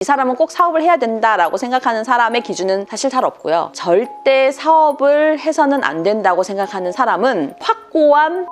이 사람은 꼭 사업을 해야 된다라고 생각하는 사람의 기준은 사실 잘 없고요. 절대 사업을 해서는 안 된다고 생각하는 사람은 확고한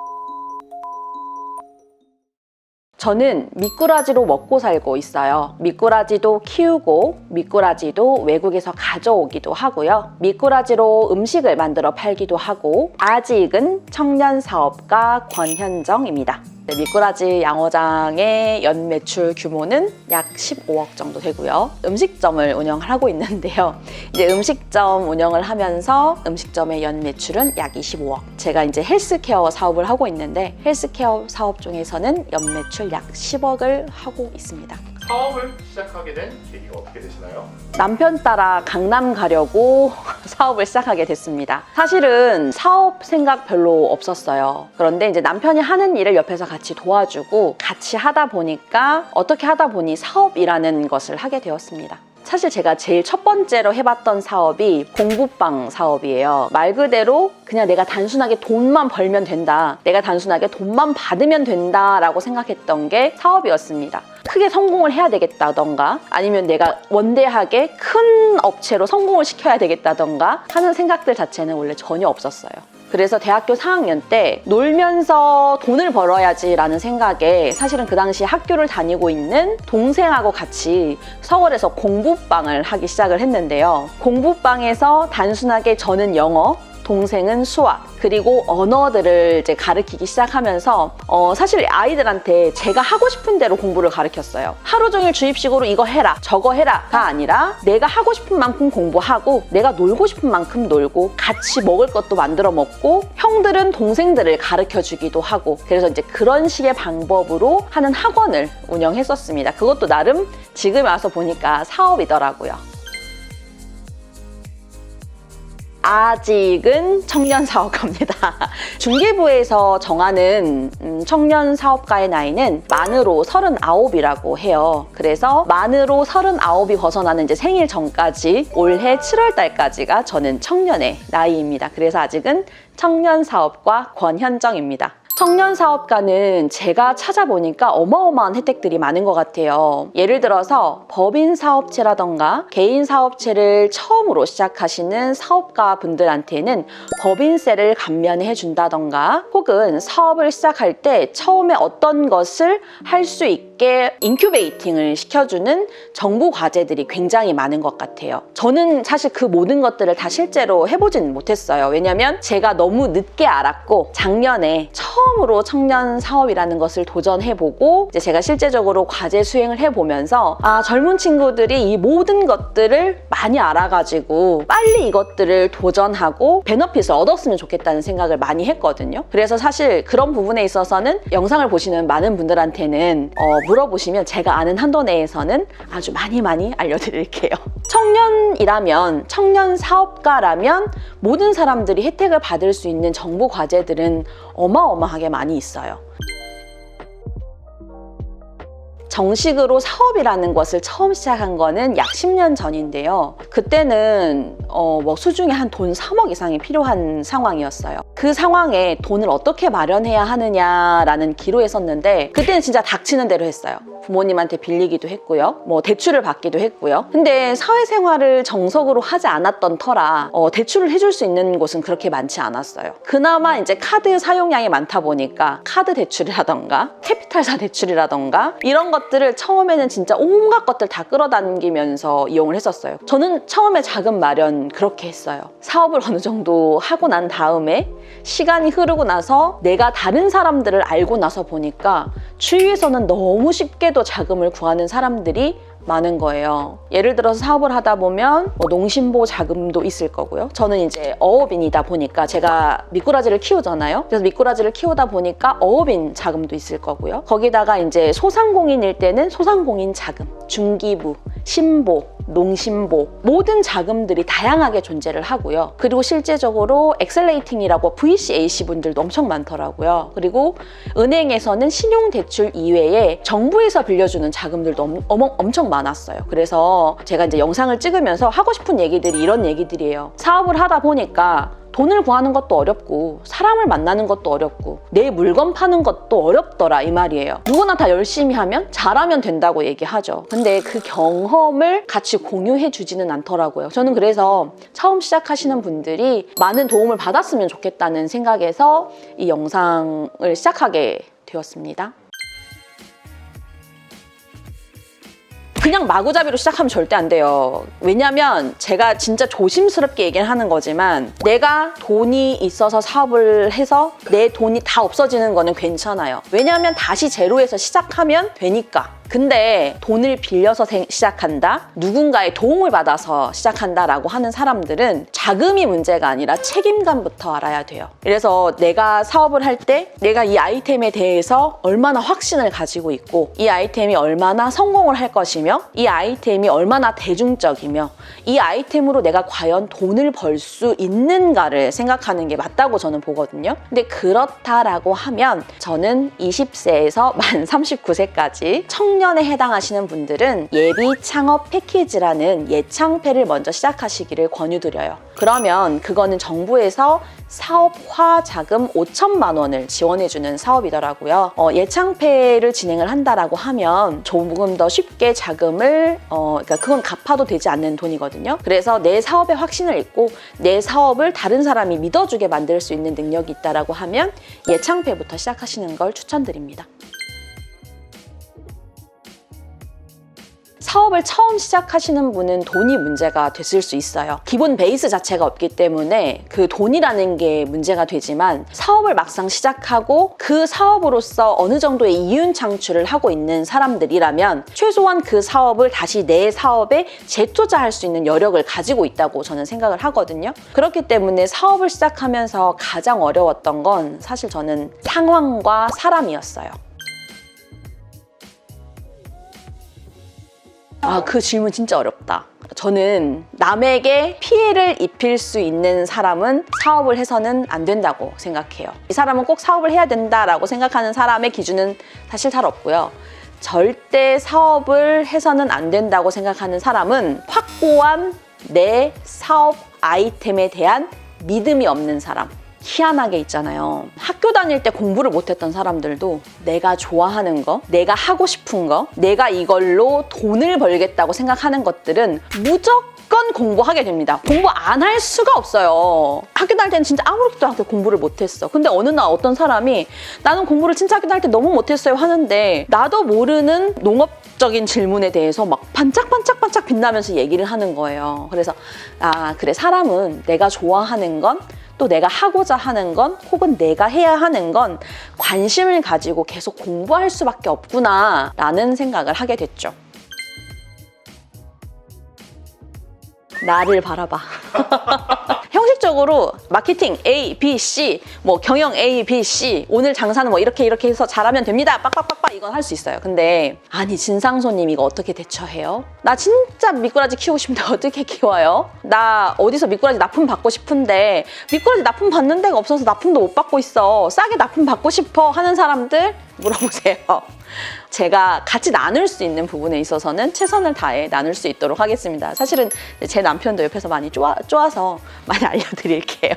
저는 미꾸라지로 먹고 살고 있어요. 미꾸라지도 키우고 미꾸라지도 외국에서 가져오기도 하고요. 미꾸라지로 음식을 만들어 팔기도 하고 아직은 청년사업가 권현정입니다. 미꾸라지 양어장의 연매출 규모는 약 15억 정도 되고요. 음식점을 운영하고 있는데요. 이제 음식점 운영을 하면서 음식점의 연매출은 약 25억. 제가 이제 헬스케어 사업을 하고 있는데 헬스케어 사업 중에서는 연매출 약 10억을 하고 있습니다. 사업을 시작하게 된 계기가 어떻게 되시나요? 남편 따라 강남 가려고 사업을 시작하게 됐습니다. 사실은 사업 생각 별로 없었어요. 그런데 이제 남편이 하는 일을 옆에서 같이 도와주고 같이 하다 보니까 어떻게 하다 보니 사업이라는 것을 하게 되었습니다. 사실 제가 제일 첫 번째로 해봤던 사업이 공부방 사업이에요. 말 그대로 그냥 내가 단순하게 돈만 벌면 된다. 내가 단순하게 돈만 받으면 된다라고 생각했던 게 사업이었습니다. 크게 성공을 해야 되겠다던가 아니면 내가 원대하게 큰 업체로 성공을 시켜야 되겠다던가 하는 생각들 자체는 원래 전혀 없었어요. 그래서 대학교 4학년 때 놀면서 돈을 벌어야지 라는 생각에 사실은 그 당시 학교를 다니고 있는 동생하고 같이 서울에서 공부방을 하기 시작을 했는데요. 공부방에서 단순하게 저는 영어, 동생은 수학, 그리고 언어들을 이제 가르치기 시작하면서 사실 아이들한테 제가 하고 싶은 대로 공부를 가르쳤어요. 하루 종일 주입식으로 이거 해라, 저거 해라가 아니라 내가 하고 싶은 만큼 공부하고 내가 놀고 싶은 만큼 놀고 같이 먹을 것도 만들어 먹고 형들은 동생들을 가르쳐 주기도 하고 그래서 이제 그런 식의 방법으로 하는 학원을 운영했었습니다. 그것도 나름 지금 와서 보니까 사업이더라고요. 아직은 청년사업가입니다. 중개부에서 정하는 청년사업가의 나이는 만으로 39이라고 해요. 그래서 만으로 39이 벗어나는 이제 생일 전까지 올해 7월 달까지가 저는 청년의 나이입니다. 그래서 아직은 청년사업가 권현정입니다. 청년사업가는 제가 찾아보니까 어마어마한 혜택들이 많은 것 같아요. 예를 들어서 법인사업체라던가 개인사업체를 처음으로 시작하시는 사업가 분들한테는 법인세를 감면해 준다던가 혹은 사업을 시작할 때 처음에 어떤 것을 할 수 있게 인큐베이팅을 시켜주는 정부 과제들이 굉장히 많은 것 같아요. 저는 사실 그 모든 것들을 다 실제로 해보진 못했어요. 왜냐면 제가 너무 늦게 알았고 작년에 처음으로 청년 사업이라는 것을 도전해보고 이제 제가 실제적으로 과제 수행을 해보면서 젊은 친구들이 이 모든 것들을 많이 알아가지고 빨리 이것들을 도전하고 베너핏을 얻었으면 좋겠다는 생각을 많이 했거든요. 그래서 사실 그런 부분에 있어서는 영상을 보시는 많은 분들한테는 물어보시면 제가 아는 한도 내에서는 아주 많이 알려드릴게요. 청년이라면, 청년 사업가라면 모든 사람들이 혜택을 받을 수 있는 정부 과제들은 어마어마하게 많이 있어요. 정식으로 사업이라는 것을 처음 시작한 거는 약 10년 전인데요. 그때는 수중에 한 돈 3억 이상이 필요한 상황이었어요. 그 상황에 돈을 어떻게 마련해야 하느냐라는 기로에 섰는데 그때는 진짜 닥치는 대로 했어요. 부모님한테 빌리기도 했고요. 대출을 받기도 했고요. 근데 사회생활을 정석으로 하지 않았던 터라 대출을 해줄 수 있는 곳은 그렇게 많지 않았어요. 그나마 이제 카드 사용량이 많다 보니까 카드 대출이라던가 캐피탈사 대출이라던가 이런 것들을 처음에는 진짜 온갖 것들 다 끌어당기면서 이용을 했었어요. 저는 처음에 자금 마련 그렇게 했어요. 사업을 어느 정도 하고 난 다음에 시간이 흐르고 나서 내가 다른 사람들을 알고 나서 보니까 주위에서는 너무 쉽게도 자금을 구하는 사람들이 많은 거예요. 예를 들어서 사업을 하다 보면 농심보 자금도 있을 거고요. 저는 이제 어업인이다 보니까 제가 미꾸라지를 키우잖아요. 그래서 미꾸라지를 키우다 보니까 어업인 자금도 있을 거고요. 거기다가 이제 소상공인일 때는 소상공인 자금, 중기부, 신보, 농심보 모든 자금들이 다양하게 존재를 하고요. 그리고 실제적으로 엑셀레이팅이라고 VCAC 분들도 엄청 많더라고요. 그리고 은행에서는 신용대출 이외에 정부에서 빌려주는 자금들도 엄청 많았어요. 그래서 제가 이제 영상을 찍으면서 하고 싶은 얘기들이 이런 얘기들이에요. 사업을 하다 보니까 돈을 구하는 것도 어렵고 사람을 만나는 것도 어렵고 내 물건 파는 것도 어렵더라 이 말이에요. 누구나 다 열심히 하면 잘하면 된다고 얘기하죠. 근데 그 경험을 같이 공유해 주지는 않더라고요. 저는 그래서 처음 시작하시는 분들이 많은 도움을 받았으면 좋겠다는 생각에서 이 영상을 시작하게 되었습니다. 그냥 마구잡이로 시작하면 절대 안 돼요. 왜냐면 제가 진짜 조심스럽게 얘기를 하는 거지만 내가 돈이 있어서 사업을 해서 내 돈이 다 없어지는 거는 괜찮아요. 왜냐면 다시 제로에서 시작하면 되니까. 근데 돈을 빌려서 시작한다? 누군가의 도움을 받아서 시작한다라고 하는 사람들은 자금이 문제가 아니라 책임감부터 알아야 돼요. 그래서 내가 사업을 할 때 내가 이 아이템에 대해서 얼마나 확신을 가지고 있고 이 아이템이 얼마나 성공을 할 것이며 이 아이템이 얼마나 대중적이며 이 아이템으로 내가 과연 돈을 벌 수 있는가를 생각하는 게 맞다고 저는 보거든요. 근데 그렇다라고 하면 저는 20세에서 만 39세까지 청년에 해당하시는 분들은 예비 창업 패키지라는 예창패를 먼저 시작하시기를 권유드려요. 그러면 그거는 정부에서 사업화 자금 5천만 원을 지원해주는 사업이더라고요. 예창패를 진행을 한다라고 하면 조금 더 쉽게 자금을 그러니까 그건 갚아도 되지 않는 돈이거든요. 그래서 내 사업에 확신을 있고 내 사업을 다른 사람이 믿어주게 만들 수 있는 능력이 있다라고 하면 예창패부터 시작하시는 걸 추천드립니다. 사업을 처음 시작하시는 분은 돈이 문제가 됐을 수 있어요. 기본 베이스 자체가 없기 때문에 그 돈이라는 게 문제가 되지만 사업을 막상 시작하고 그 사업으로서 어느 정도의 이윤 창출을 하고 있는 사람들이라면 최소한 그 사업을 다시 내 사업에 재투자할 수 있는 여력을 가지고 있다고 저는 생각을 하거든요. 그렇기 때문에 사업을 시작하면서 가장 어려웠던 건 사실 저는 상황과 사람이었어요. 그 질문 진짜 어렵다. 저는 남에게 피해를 입힐 수 있는 사람은 사업을 해서는 안 된다고 생각해요. 이 사람은 꼭 사업을 해야 된다라고 생각하는 사람의 기준은 사실 잘 없고요. 절대 사업을 해서는 안 된다고 생각하는 사람은 확고한 내 사업 아이템에 대한 믿음이 없는 사람. 희한하게 있잖아요. 학교 다닐 때 공부를 못했던 사람들도 내가 좋아하는 거, 내가 하고 싶은 거, 내가 이걸로 돈을 벌겠다고 생각하는 것들은 무조건 공부하게 됩니다. 공부 안 할 수가 없어요. 학교 다닐 때는 진짜 아무렇지도 않게 공부를 못했어. 근데 어느 날 어떤 사람이 나는 공부를 진짜 학교 다닐 때 너무 못했어요 하는데 나도 모르는 농업적인 질문에 대해서 막 반짝반짝반짝 빛나면서 얘기를 하는 거예요. 그래서 그래, 사람은 내가 좋아하는 건 또 내가 하고자 하는 건 혹은 내가 해야 하는 건 관심을 가지고 계속 공부할 수밖에 없구나 라는 생각을 하게 됐죠. 나를 바라봐. 형식적으로 마케팅 A, B, C, 경영 A, B, C, 오늘 장사는 이렇게 해서 잘하면 됩니다. 빡빡빡빡 이건 할 수 있어요. 근데 아니 진상손님 이거 어떻게 대처해요? 나 진짜 미꾸라지 키우고 싶은데 어떻게 키워요? 나 어디서 미꾸라지 납품 받고 싶은데 미꾸라지 납품 받는 데가 없어서 납품도 못 받고 있어. 싸게 납품 받고 싶어 하는 사람들 물어보세요. 제가 같이 나눌 수 있는 부분에 있어서는 최선을 다해 나눌 수 있도록 하겠습니다. 사실은 제 남편도 옆에서 많이 쪼아서 많이 알려드릴게요.